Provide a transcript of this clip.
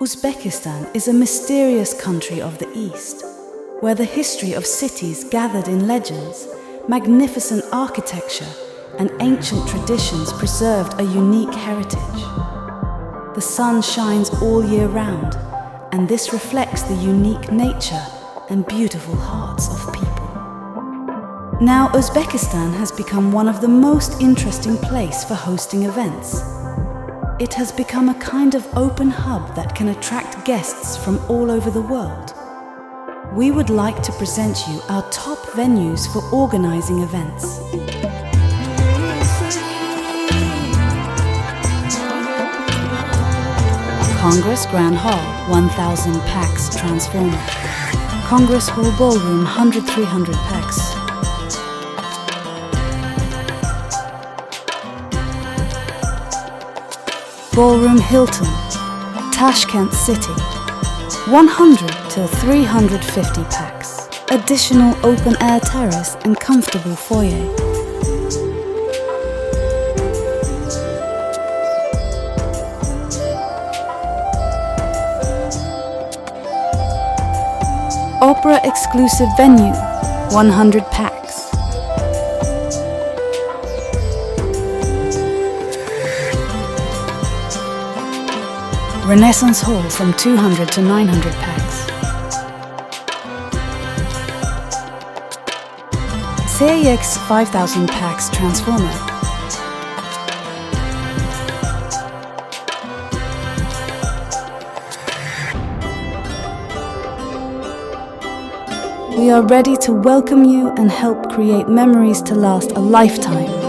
Uzbekistan is a mysterious country of the East, where the history of cities gathered in legends, magnificent architecture, and ancient traditions preserved a unique heritage. The sun shines all year round, and this reflects the unique nature and beautiful hearts of people. Now, Uzbekistan has become one of the most interesting places for hosting events. It has become a kind of open hub that can attract guests from all over the world. We would like to present you our top venues for organizing events. Congress Grand Hall, 1000 pax transformer. Congress Hall Ballroom, 100-300 pax. Ballroom Hilton, Tashkent City, 100 to 350 pax. Additional open-air terrace and comfortable foyer. Opera exclusive venue, 100 pax. Renaissance Hall from 200 to 900 pax. CAEx 5000 pax transformer. We are ready to welcome you and help create memories to last a lifetime.